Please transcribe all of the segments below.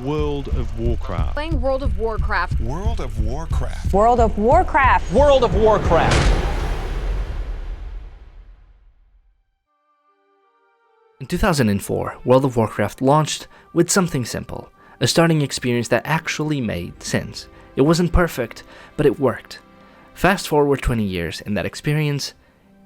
World of Warcraft. Playing World of Warcraft. World of Warcraft. World of Warcraft. World of Warcraft. In 2004, World of Warcraft launched with something simple, a starting experience that actually made sense. It wasn't perfect, but it worked. Fast forward 20 years, and that experience,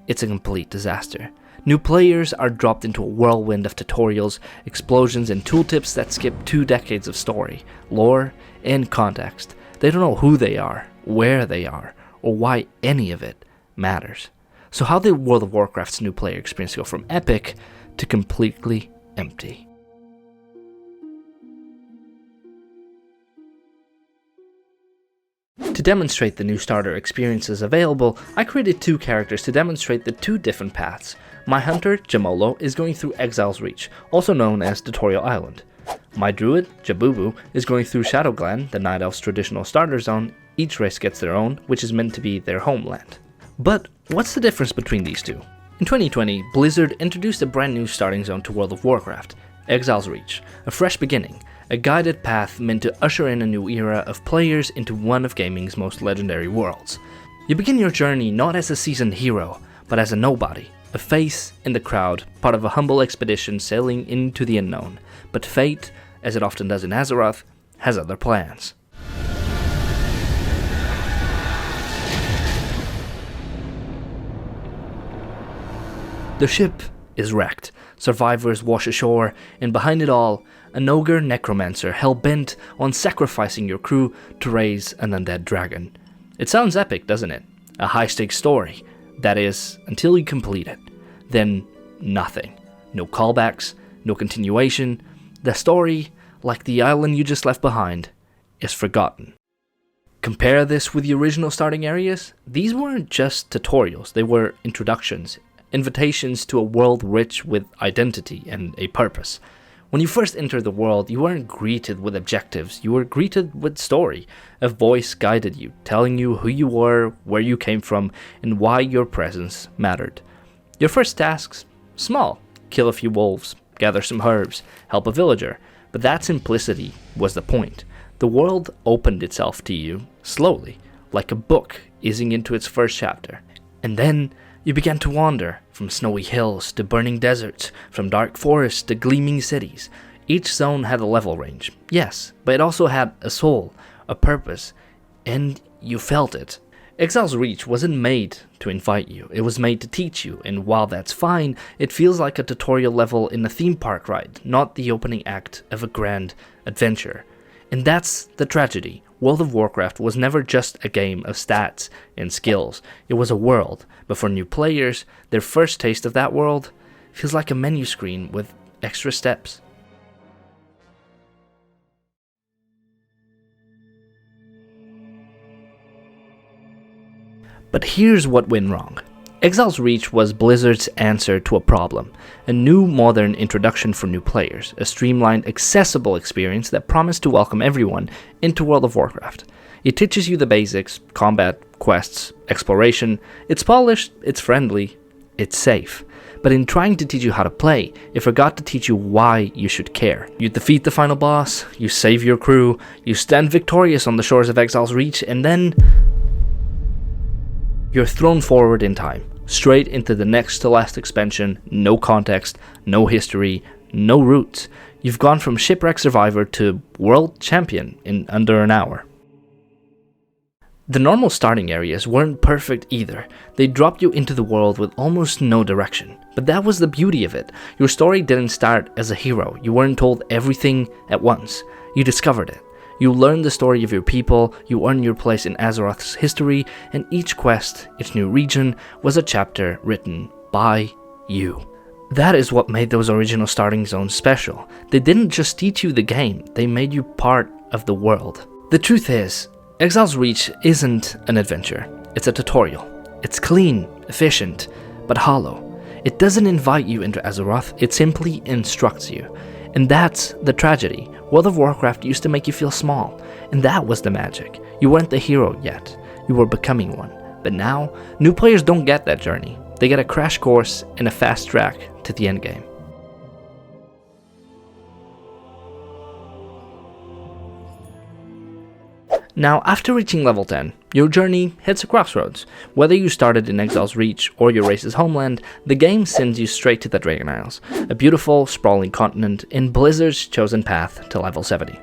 it's a complete disaster. New players are dropped into a whirlwind of tutorials, explosions, and tooltips that skip 2 decades of story, lore, and context. They don't know who they are, where they are, or why any of it matters. So how did World of Warcraft's new player experience go from epic to completely empty? To demonstrate the new starter experiences available, I created 2 characters to demonstrate the 2 different paths. My hunter, Jamolo, is going through Exile's Reach, also known as Tutorial Island. My druid, Jabubu, is going through Shadowglen, the Night Elf's traditional starter zone. Each race gets their own, which is meant to be their homeland. But what's the difference between these 2? In 2020, Blizzard introduced a brand new starting zone to World of Warcraft, Exile's Reach, a fresh beginning, a guided path meant to usher in a new era of players into one of gaming's most legendary worlds. You begin your journey not as a seasoned hero, but as a nobody, a face in the crowd, part of a humble expedition sailing into the unknown. But fate, as it often does in Azeroth, has other plans. The ship is wrecked, survivors wash ashore, and behind it all, an ogre necromancer hell-bent on sacrificing your crew to raise an undead dragon. It sounds epic, doesn't it? A high-stakes story. That is, until you complete it. Then, nothing. No callbacks, no continuation. The story, like the island you just left behind, is forgotten. Compare this with the original starting areas. These weren't just tutorials, they were introductions. Invitations to a world rich with identity and a purpose. When you first entered the world, you weren't greeted with objectives, you were greeted with story. A voice guided you, telling you who you were, where you came from, and why your presence mattered. Your first tasks? Small. Kill a few wolves, gather some herbs, help a villager. But that simplicity was the point. The world opened itself to you, slowly, like a book easing into its first chapter. And then you began to wander, from snowy hills to burning deserts, from dark forests to gleaming cities. Each zone had a level range, yes, but it also had a soul, a purpose, and you felt it. Exile's Reach wasn't made to invite you, it was made to teach you, and while that's fine, it feels like a tutorial level in a theme park ride, not the opening act of a grand adventure. And that's the tragedy. World of Warcraft was never just a game of stats and skills, it was a world, but for new players, their first taste of that world feels like a menu screen with extra steps. But here's what went wrong. Exile's Reach was Blizzard's answer to a problem, a new modern introduction for new players, a streamlined, accessible experience that promised to welcome everyone into World of Warcraft. It teaches you the basics, combat, quests, exploration. It's polished, it's friendly, it's safe. But in trying to teach you how to play, it forgot to teach you why you should care. You defeat the final boss, you save your crew, you stand victorious on the shores of Exile's Reach, and then you're thrown forward in time, straight into the next to last expansion, no context, no history, no roots. You've gone from shipwreck survivor to world champion in under an hour. The normal starting areas weren't perfect either. They dropped you into the world with almost no direction. But that was the beauty of it. Your story didn't start as a hero. You weren't told everything at once. You discovered it. You learned the story of your people, you earned your place in Azeroth's history, and each quest, each new region, was a chapter written by you. That is what made those original starting zones special. They didn't just teach you the game, they made you part of the world. The truth is, Exile's Reach isn't an adventure, it's a tutorial. It's clean, efficient, but hollow. It doesn't invite you into Azeroth, it simply instructs you. And that's the tragedy. World of Warcraft used to make you feel small, and that was the magic. You weren't the hero yet, you were becoming one. But now, new players don't get that journey. They get a crash course and a fast track to the endgame. Now, after reaching level 10, your journey hits a crossroads. Whether you started in Exile's Reach or your race's homeland, the game sends you straight to the Dragon Isles, a beautiful, sprawling continent in Blizzard's chosen path to level 70.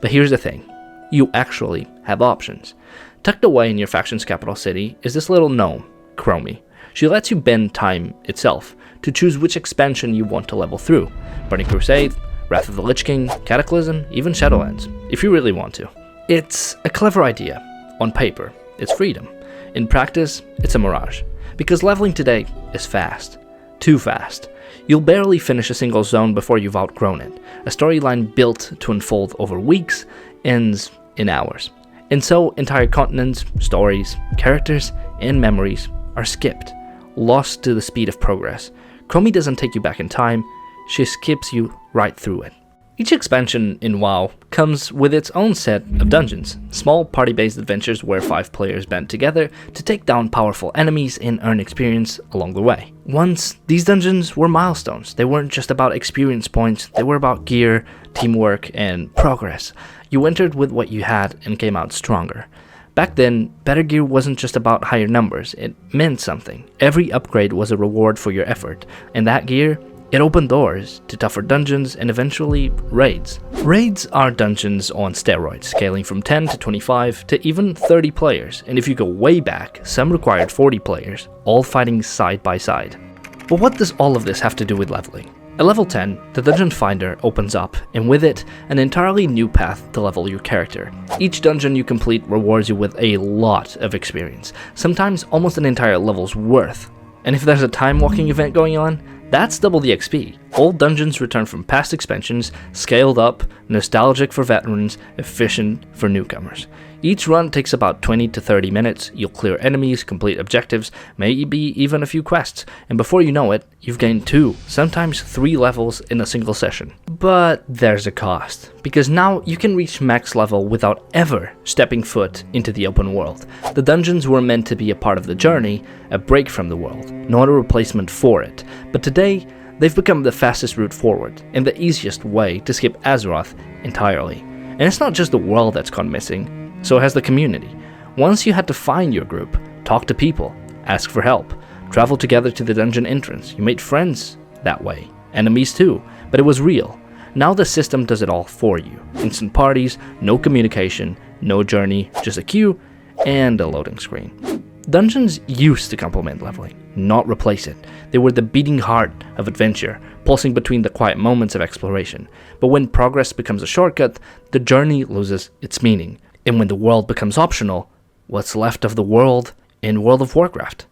But here's the thing, you actually have options. Tucked away in your faction's capital city is this little gnome, Chromie. She lets you bend time itself to choose which expansion you want to level through. Burning Crusade, Wrath of the Lich King, Cataclysm, even Shadowlands, if you really want to. It's a clever idea. On paper, it's freedom. In practice, it's a mirage. Because leveling today is fast. Too fast. You'll barely finish a single zone before you've outgrown it. A storyline built to unfold over weeks ends in hours. And so, entire continents, stories, characters, and memories are skipped, lost to the speed of progress. Chromie doesn't take you back in time, she skips you right through it. Each expansion in WoW comes with its own set of dungeons, small party-based adventures where 5 players band together to take down powerful enemies and earn experience along the way. Once, these dungeons were milestones. They weren't just about experience points, they were about gear, teamwork, and progress. You entered with what you had and came out stronger. Back then, better gear wasn't just about higher numbers, it meant something. Every upgrade was a reward for your effort, and that gear, it opened doors to tougher dungeons and eventually raids. Raids are dungeons on steroids, scaling from 10 to 25 to even 30 players, and if you go way back, some required 40 players, all fighting side by side. But what does all of this have to do with leveling? At level 10, the Dungeon Finder opens up, and with it, an entirely new path to level your character. Each dungeon you complete rewards you with a lot of experience, sometimes almost an entire level's worth. And if there's a time walking event going on, that's double the XP. Old dungeons return from past expansions, scaled up, nostalgic for veterans, efficient for newcomers. Each run takes about 20 to 30 minutes, you'll clear enemies, complete objectives, maybe even a few quests, and before you know it, you've gained 2, sometimes 3 levels in a single session. But there's a cost, because now you can reach max level without ever stepping foot into the open world. The dungeons were meant to be a part of the journey, a break from the world, not a replacement for it. But today, they've become the fastest route forward, and the easiest way to skip Azeroth entirely. And it's not just the world that's gone missing, so has the community. Once you had to find your group, talk to people, ask for help, travel together to the dungeon entrance. You made friends that way, enemies too, but it was real. Now the system does it all for you. Instant parties, no communication, no journey, just a queue and a loading screen. Dungeons used to complement leveling, not replace it. They were the beating heart of adventure, pulsing between the quiet moments of exploration. But when progress becomes a shortcut, the journey loses its meaning. And when the world becomes optional, what's left of the world in World of Warcraft?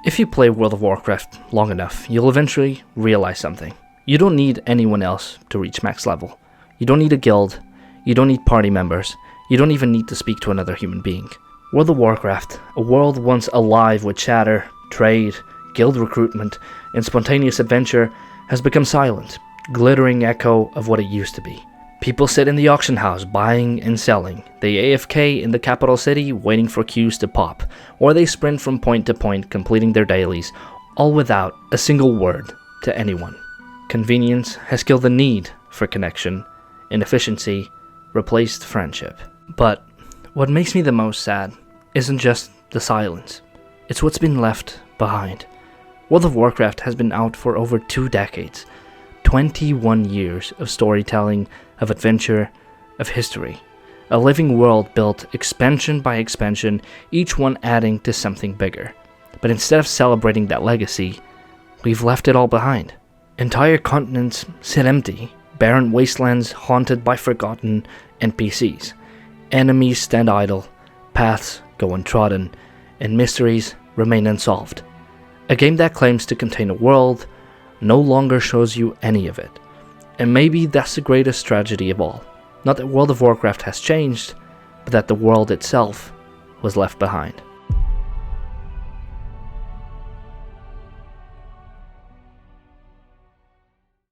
If you play World of Warcraft long enough, you'll eventually realize something. You don't need anyone else to reach max level. You don't need a guild. You don't need party members. You don't even need to speak to another human being. World of Warcraft, a world once alive with chatter, trade, guild recruitment, and spontaneous adventure, has become silent, glittering echo of what it used to be. People sit in the auction house buying and selling. They AFK in the capital city waiting for queues to pop, or they sprint from point to point completing their dailies, all without a single word to anyone. Convenience has killed the need for connection, and efficiency replaced friendship. But what makes me the most sad isn't just the silence, it's what's been left behind. World of Warcraft has been out for over 2 decades, 21 years of storytelling, of adventure, of history. A living world built expansion by expansion, each one adding to something bigger. But instead of celebrating that legacy, we've left it all behind. Entire continents sit empty, barren wastelands haunted by forgotten NPCs. Enemies stand idle, paths go untrodden, and mysteries remain unsolved. A game that claims to contain a world no longer shows you any of it. And maybe that's the greatest tragedy of all. Not that World of Warcraft has changed, but that the world itself was left behind.